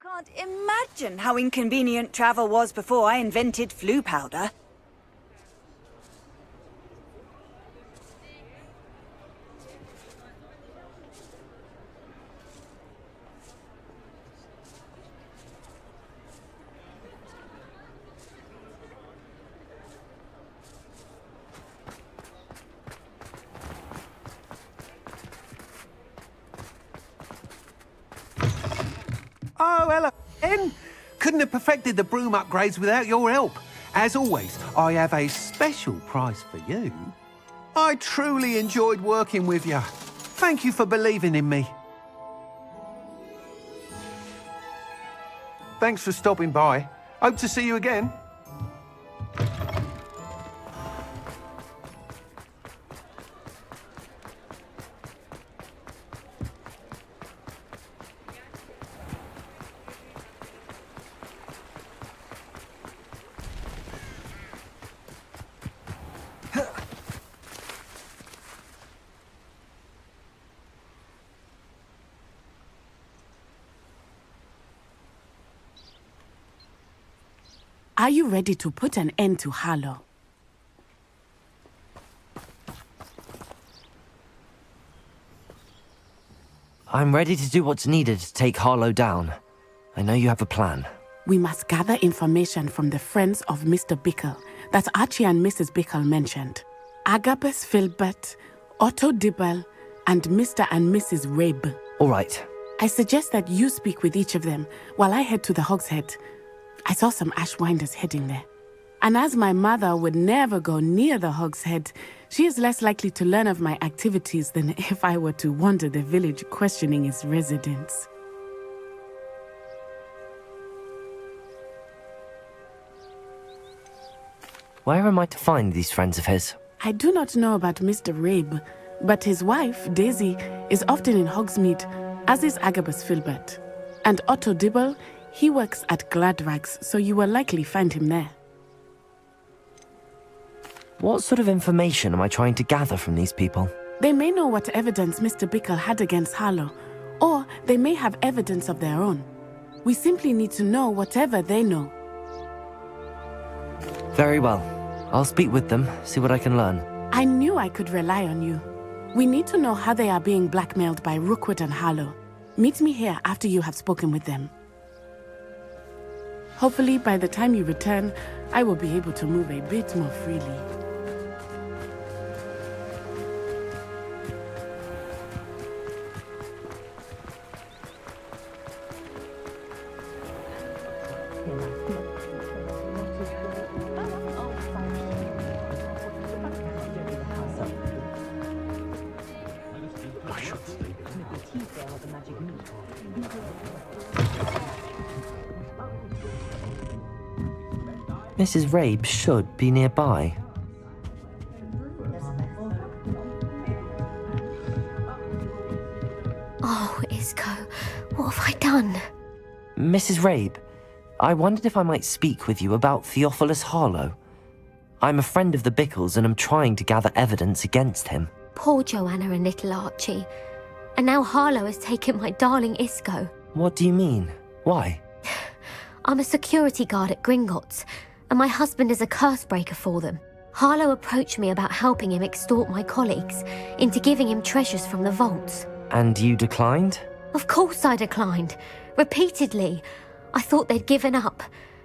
Can't imagine how inconvenient travel was before I invented flu powder. Oh, hello, Ken. Couldn't have perfected the broom upgrades without your help. As always, I have a special prize for you. I truly enjoyed working with you. Thank you for believing in me. Thanks for stopping by. Hope to see you again. Are you ready to put an end to Harlow? I'm ready to do what's needed to take Harlow down. I know you have a plan. We must gather information from the friends of Mr. Bickle that Archie and Mrs. Bickle mentioned. Agabus Filbert, Otto Dibble, and Mr. and Mrs. Rabe. All right. I suggest that you speak with each of them while I head to the Hogshead. I saw some Ashwinders heading there. And as my mother would never go near the Hogshead, she is less likely to learn of my activities than if I were to wander the village questioning its residents. Where am I to find these friends of his? I do not know about Mr. Rabe, but his wife, Daisy, is often in Hogsmeade, as is Agabus Filbert. And Otto Dibble, he works at Gladrags, so you will likely find him there. What sort of information am I trying to gather from these people? They may know what evidence Mr. Bickle had against Harlow, or they may have evidence of their own. We simply need to know whatever they know. Very well. I'll speak with them, see what I can learn. I knew I could rely on you. We need to know how they are being blackmailed by Rookwood and Harlow. Meet me here after you have spoken with them. Hopefully, by the time you return, I will be able to move a bit more freely. Mrs. Rabe should be nearby. Oh, Isco, what have I done? Mrs. Rabe, I wondered if I might speak with you about Theophilus Harlow. I'm a friend of the Bickles and am trying to gather evidence against him. Poor Joanna and little Archie. And now Harlow has taken my darling Isco. What do you mean? Why? I'm a security guard at Gringotts, and my husband is a curse breaker for them. Harlow approached me about helping him extort my colleagues into giving him treasures from the vaults. And you declined? Of course I declined. Repeatedly. I thought they'd given up,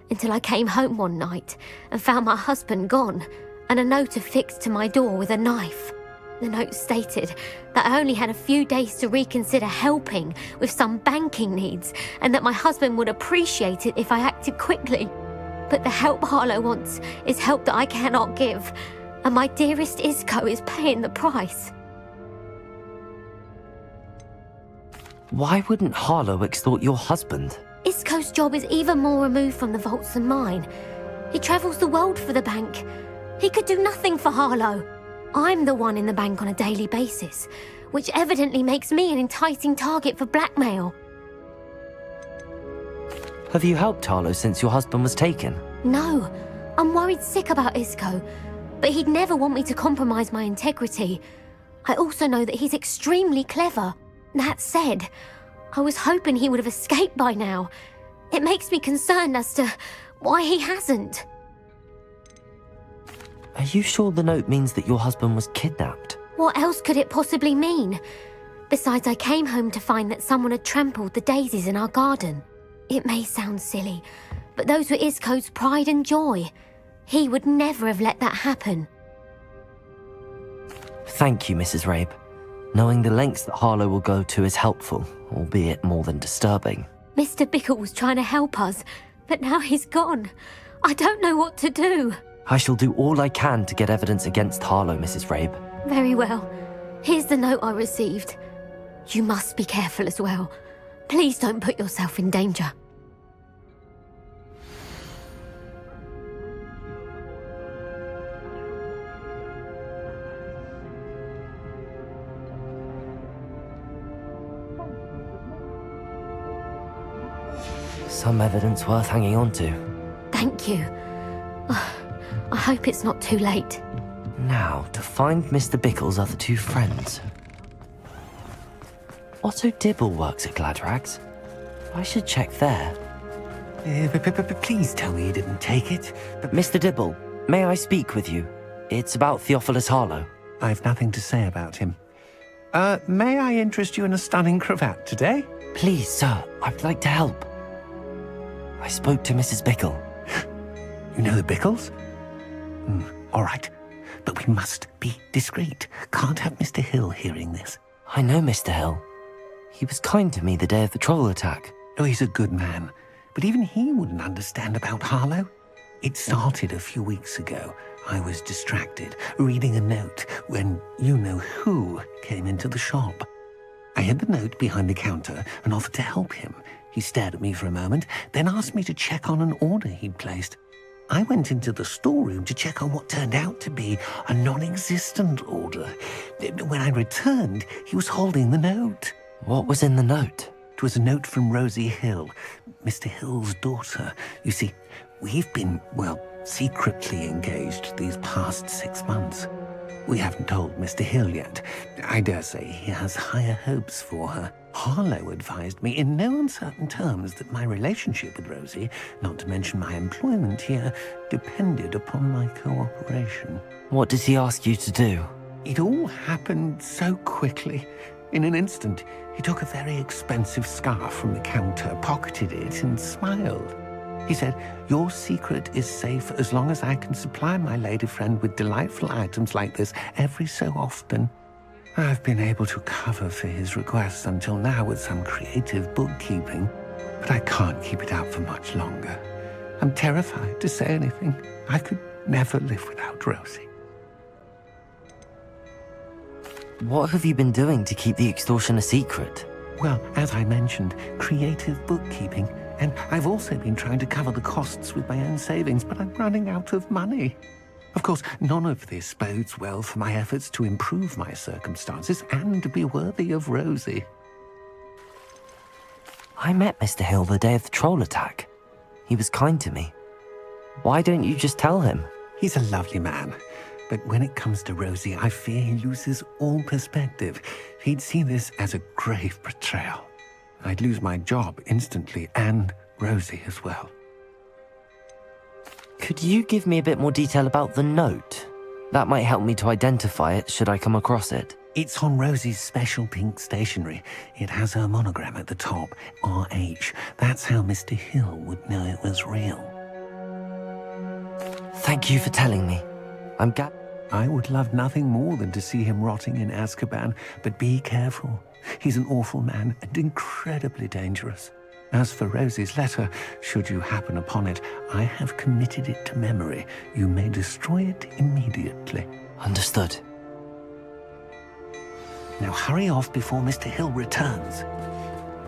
until I came home one night and found my husband gone, and a note affixed to my door with a knife. The note stated that I only had a few days to reconsider helping with some banking needs, and that my husband would appreciate it if I acted quickly. But the help Harlow wants is help that I cannot give, and my dearest Isco is paying the price. Why wouldn't Harlow extort your husband? Isco's job is even more removed from the vaults than mine. He travels the world for the bank. He could do nothing for Harlow. I'm the one in the bank on a daily basis, which evidently makes me an enticing target for blackmail. Have you helped Harlow since your husband was taken? No, I'm worried sick about Isco, but he'd never want me to compromise my integrity. I also know that he's extremely clever. That said, I was hoping he would have escaped by now, It makes me concerned as to why he hasn't. Are you sure the note means that your husband was kidnapped? What else could it possibly mean? Besides, I came home to find that someone had trampled the daisies in our garden. It may sound silly, but those were Isco's pride and joy. He would never have let that happen. Thank you, Mrs. Rabe. Knowing the lengths that Harlow will go to is helpful, albeit more than disturbing. Mr. Bickle was trying to help us, but now he's gone. I don't know what to do. I shall do all I can to get evidence against Harlow, Mrs. Rabe. Very well. Here's the note I received. You must be careful as well. Please don't put yourself in danger. Some evidence worth hanging on to. Thank you. I hope it's not too late. Now, to find Mr. Bickle's other two friends. Otto Dibble works at Gladrags. I should check there. Please tell me you didn't take it. Mr. Dibble, may I speak with you? It's about Theophilus Harlow. I've nothing to say about him. May I interest you in a stunning cravat today? Please, sir, I'd like to help. I spoke to Mrs. Bickle. You know the Bickles? All right, but we must be discreet. Can't have Mr. Hill hearing this. I know Mr. Hill. He was kind to me the day of the troll attack. Oh, he's a good man, but even he wouldn't understand about Harlow. It started a few weeks ago. I was distracted, reading a note, when you-know-who came into the shop. I hid the note behind the counter and offered to help him. He stared at me for a moment, then asked me to check on an order he'd placed. I went into the storeroom to check on what turned out to be a non-existent order. When I returned, he was holding the note. What was in the note? It was a note from Rosie Hill, Mr. Hill's daughter. You see, we've been, secretly engaged these past 6 months. We haven't told Mr. Hill yet. I dare say he has higher hopes for her. Harlow advised me in no uncertain terms that my relationship with Rosie, not to mention my employment here, depended upon my cooperation. What did he ask you to do? It all happened so quickly. In an instant, he took a very expensive scarf from the counter, pocketed it, and smiled. He said, "Your secret is safe as long as I can supply my lady friend with delightful items like this every so often." I've been able to cover for his requests until now with some creative bookkeeping, but I can't keep it up for much longer. I'm terrified to say anything. I could never live without Rosie. What have you been doing to keep the extortion a secret? Well, as I mentioned, creative bookkeeping. And I've also been trying to cover the costs with my own savings, but I'm running out of money. Of course, none of this bodes well for my efforts to improve my circumstances and to be worthy of Rosie. I met Mr. Hill the day of the troll attack. He was kind to me. Why don't you just tell him? He's a lovely man. But when it comes to Rosie, I fear he loses all perspective. He'd see this as a grave betrayal. I'd lose my job instantly, and Rosie as well. Could you give me a bit more detail about the note? That might help me to identify it should I come across it. It's on Rosie's special pink stationery. It has her monogram at the top, RH. That's how Mr. Hill would know it was real. Thank you for telling me. I'm glad. I would love nothing more than to see him rotting in Azkaban, but be careful. He's an awful man and incredibly dangerous. As for Rosie's letter, should you happen upon it, I have committed it to memory. You may destroy it immediately. Understood. Now hurry off before Mr. Hill returns.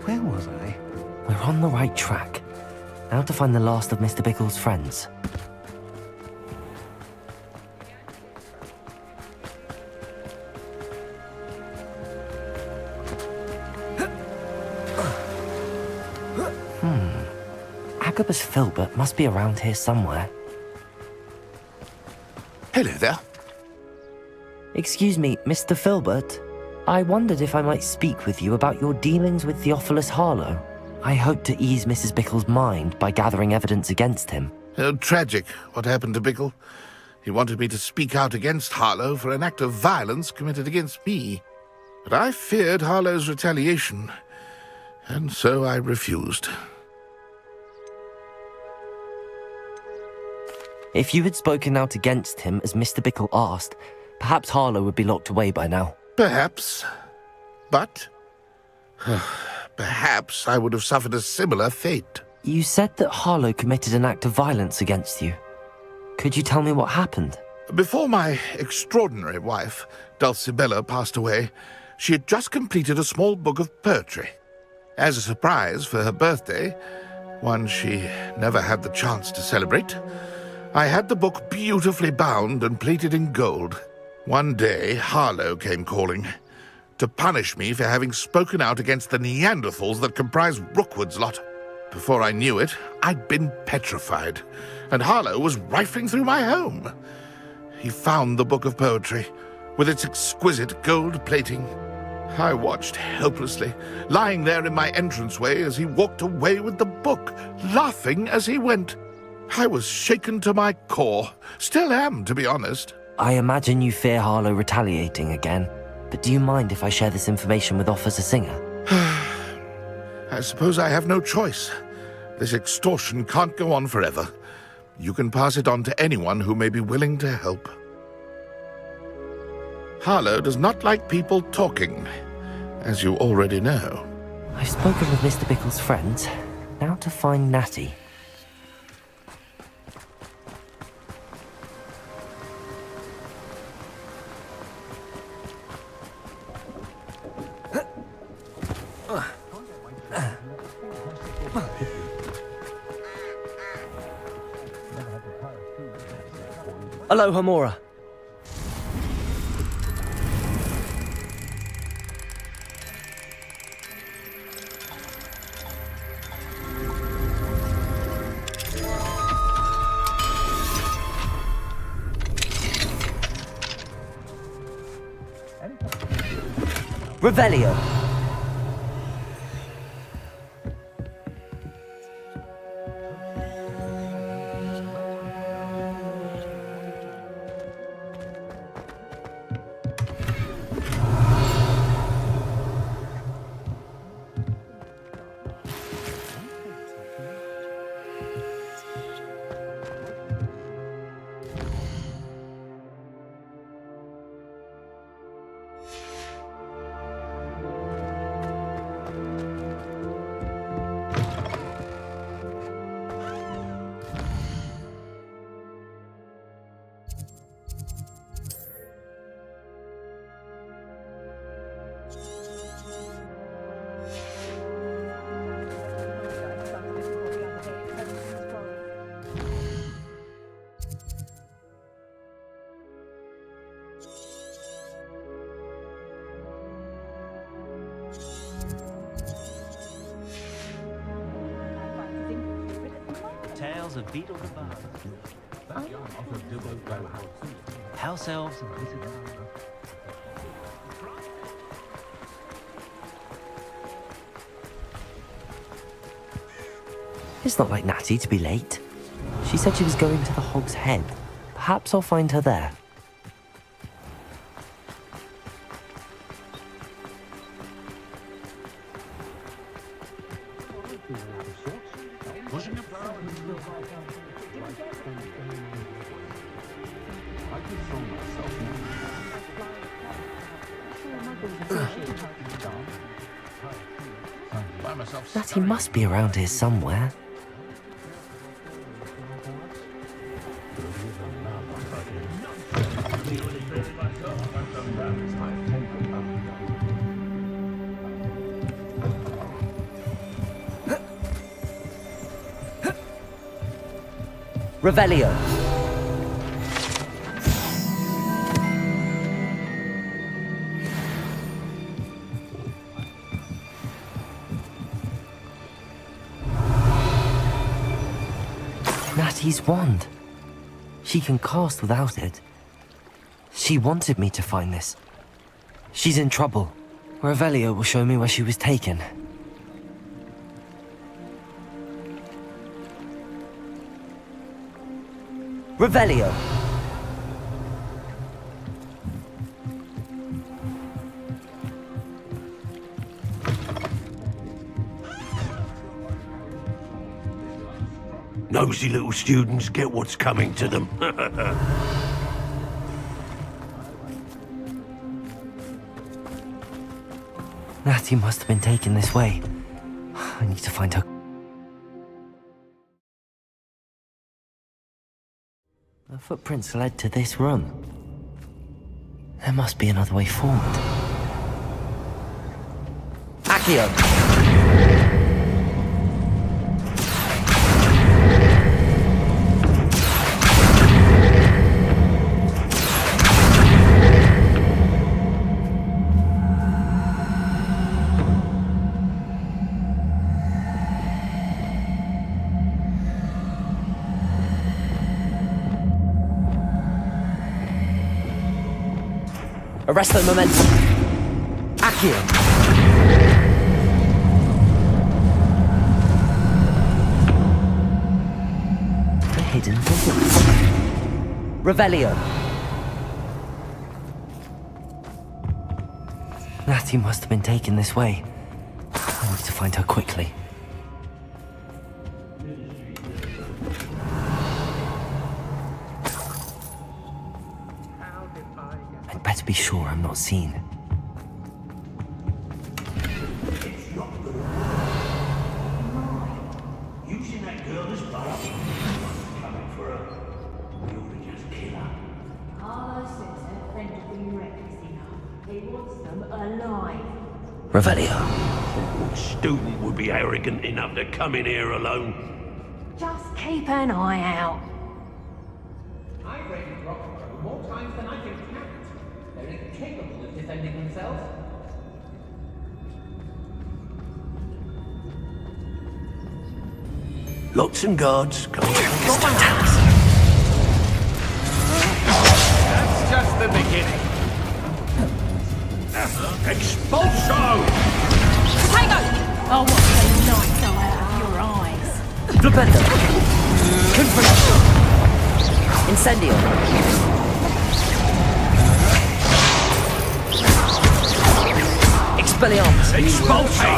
Where was I? We're on the right track. Now to find the last of Mr. Bickle's friends. Agabus Filbert must be around here somewhere. Hello there. Excuse me, Mr. Filbert. I wondered if I might speak with you about your dealings with Theophilus Harlow. I hoped to ease Mrs. Bickle's mind by gathering evidence against him. Tragic, what happened to Bickle. He wanted me to speak out against Harlow for an act of violence committed against me. But I feared Harlow's retaliation, and so I refused. If you had spoken out against him as Mr. Bickle asked, perhaps Harlow would be locked away by now. Perhaps. But perhaps I would have suffered a similar fate. You said that Harlow committed an act of violence against you. Could you tell me what happened? Before my extraordinary wife, Dulcibella, passed away, she had just completed a small book of poetry. As a surprise for her birthday, one she never had the chance to celebrate, I had the book beautifully bound and plated in gold. One day, Harlow came calling to punish me for having spoken out against the Neanderthals that comprise Rookwood's lot. Before I knew it, I'd been petrified, and Harlow was rifling through my home. He found the book of poetry, with its exquisite gold plating. I watched helplessly, lying there in my entranceway as he walked away with the book, laughing as he went. I was shaken to my core. Still am, to be honest. I imagine you fear Harlow retaliating again, but do you mind if I share this information with Officer Singer? I suppose I have no choice. This extortion can't go on forever. You can pass it on to anyone who may be willing to help. Harlow does not like people talking, as you already know. I've spoken with Mr. Bickle's friends. Now to find Natty. Aloha, Mora. Revelio. Tales of Beetle the Bard. House elves and wizards. It's not like Natty to be late. She said she was going to the Hog's Head. Perhaps I'll find her there. Natty must be around here somewhere. Revelio. Natty's wand. She can cast without it. She wanted me to find this. She's in trouble. Revelio will show me where she was taken. Revelio. Nosy little students get what's coming to them. Natty must have been taken this way. I need to find her. The footprints led to this room. There must be another way forward. Accio! Arresto momentum. Accio. The hidden doors. Revelio. Natty must have been taken this way. I need to find her quickly. I'd better be sure I'm not seen. You seen that girl as well? Coming for her. We ought to just kill her. Carlo says her friend will be reckless enough. He wants them alive. Revelio. What student would be arrogant enough to come in here alone? Just keep an eye out. I've raided Roxborough more times than I can count. They're incapable of defending themselves. Lots and guards. Can't That's just the beginning. Expulso! Oh, what a nice eye out of your eyes. Flipendo. Confringo. Incendio. Expelliarmus. Expulso!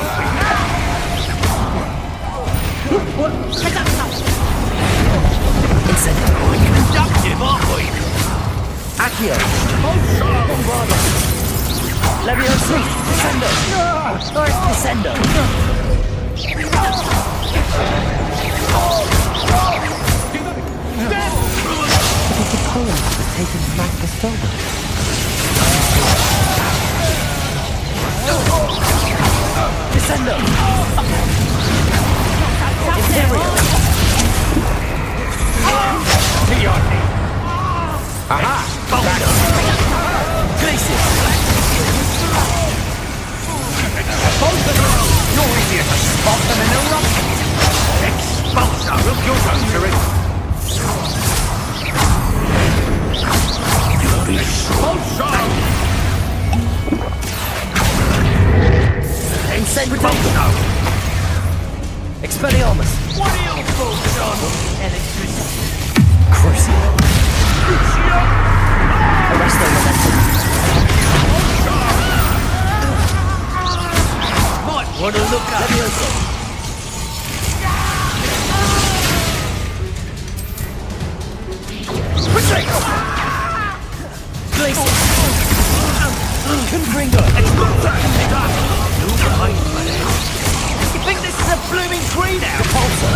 Incendio. Conductive, aren't we? Accio. Expulso! Leviosa. Descendo. Descendo. The poem was taken from Magnus Felder. Descendo. Imperio. Aha! Glacius. You're easier to spot than an eruption. Expulso! Look, you're going to it. Expulso! Incendio. Expelliarmus. What are your thoughts on electricity? Crucio. Arresto momentum. Might want to look up. Leviosa. Retreat! Glacius. Confringo. You think this is a blooming greenhouse? Repulsor.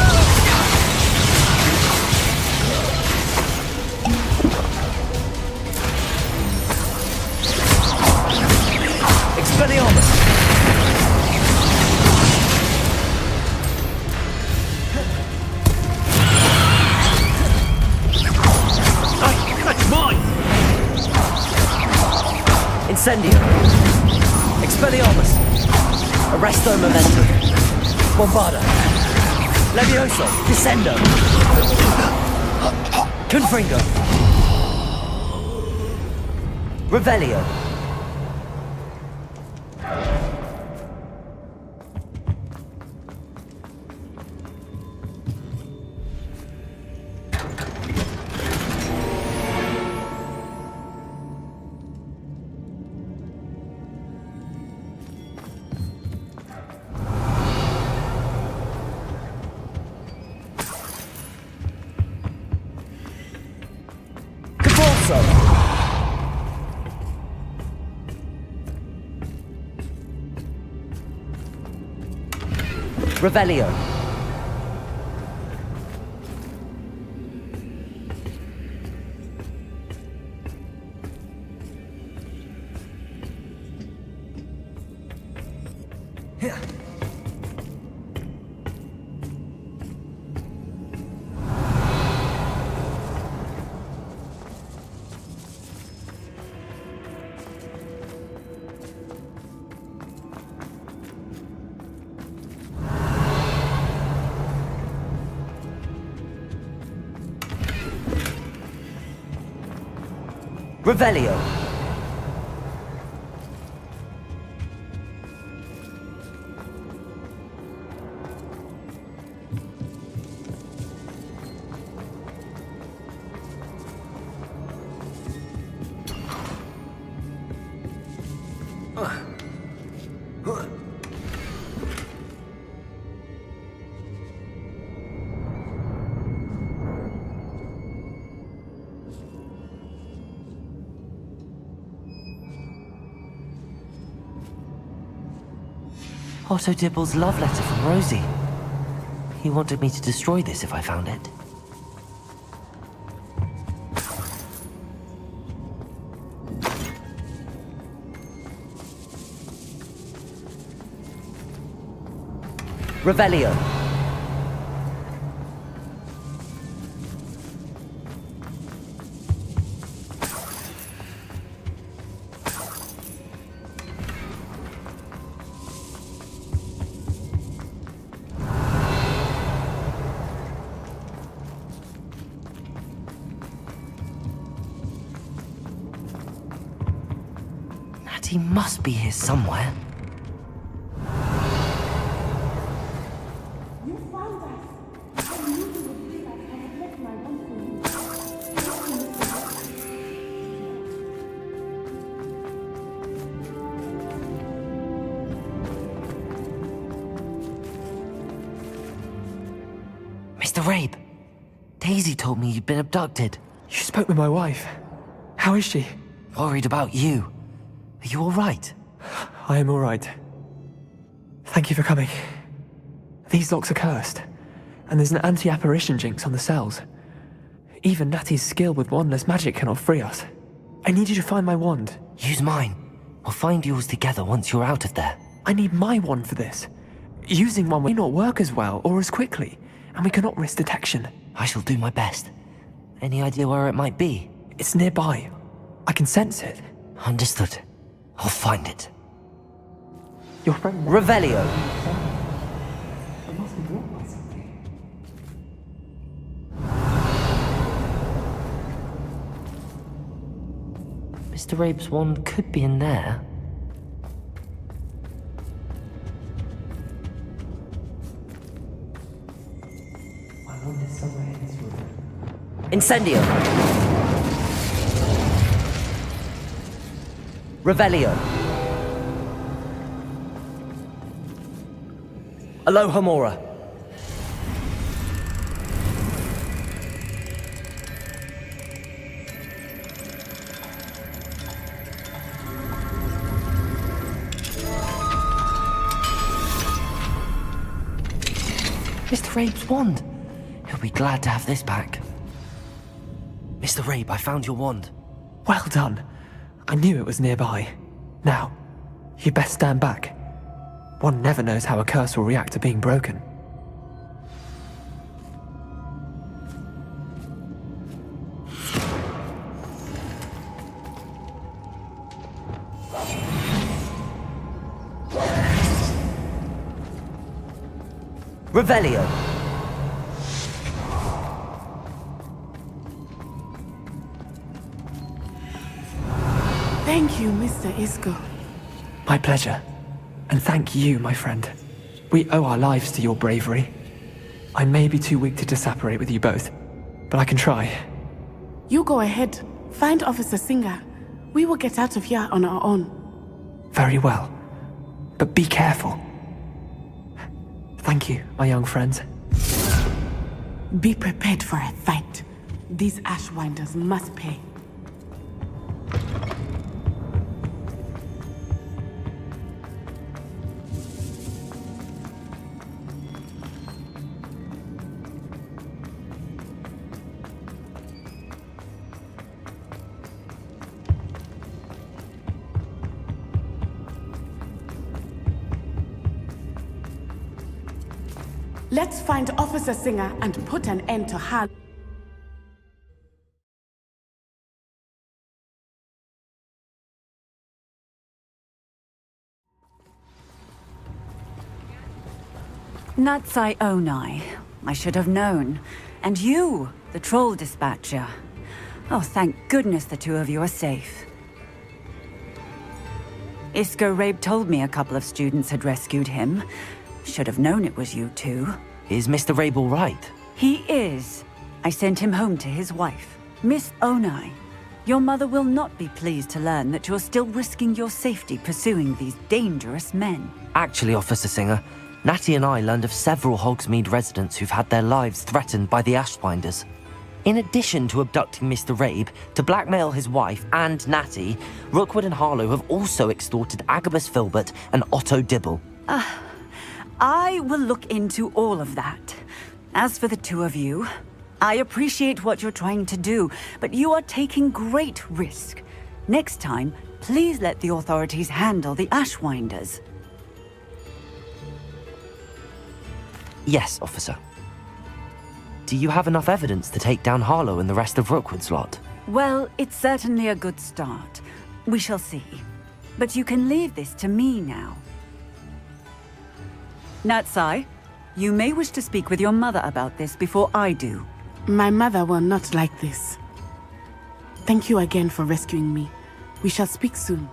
Expelliarmus. That's mine! Incendio. Expelliarmus. Arresto momentum. Bombarda. Levioso. Descendo. Confringo. Revelio. Revelio. Revelio. Otto Dibble's love letter from Rosie. He wanted me to destroy this if I found it. Revelio. He must be here somewhere. You found us! I knew you would do that. I had left my wand for you. Mr. Rabe, Daisy told me you'd been abducted. You spoke with my wife. How is she? Worried about you. Are you all right? I am all right. Thank you for coming. These locks are cursed, and there's an anti-apparition jinx on the cells. Even Natty's skill with wandless magic cannot free us. I need you to find my wand. Use mine. We'll find yours together once you're out of there. I need my wand for this. Using one may not work as well or as quickly, and we cannot risk detection. I shall do my best. Any idea where it might be? It's nearby. I can sense it. Understood. I'll find it. Your friend... Revelio. It must be brought by something. Mr. Rabe's wand could be in there. My wand is somewhere in this room. Incendio. Revelio. Aloha Mora. Mr. Rabe's wand. He'll be glad to have this back. Mr. Rabe, I found your wand. Well done. I knew it was nearby. Now, you best stand back. One never knows how a curse will react to being broken. Revelio. Thank you, Mr. Isco. My pleasure. And thank you, my friend. We owe our lives to your bravery. I may be too weak to disapparate with you both, but I can try. You go ahead. Find Officer Singer. We will get out of here on our own. Very well. But be careful. Thank you, my young friends. Be prepared for a fight. These Ashwinders must pay. Let's find Officer Singer and put an end to Harlow. Natsai Onai. I should have known. And you, the troll dispatcher. Oh, thank goodness the two of you are safe. Isco Rabe told me a couple of students had rescued him. Should have known it was you two. Is Mr. Rabe all right? He is. I sent him home to his wife, Miss Onai. Your mother will not be pleased to learn that you're still risking your safety pursuing these dangerous men. Actually, Officer Singer, Natty and I learned of several Hogsmeade residents who've had their lives threatened by the Ashwinders. In addition to abducting Mr. Rabe, to blackmail his wife and Natty, Rookwood and Harlow have also extorted Agabus Filbert and Otto Dibble. I will look into all of that. As for the two of you, I appreciate what you're trying to do, but you are taking great risk. Next time, please let the authorities handle the Ashwinders. Yes, officer. Do you have enough evidence to take down Harlow and the rest of Rookwood's lot? Well, it's certainly a good start. We shall see. But you can leave this to me now. Natsai, you may wish to speak with your mother about this before I do. My mother will not like this. Thank you again for rescuing me. We shall speak soon.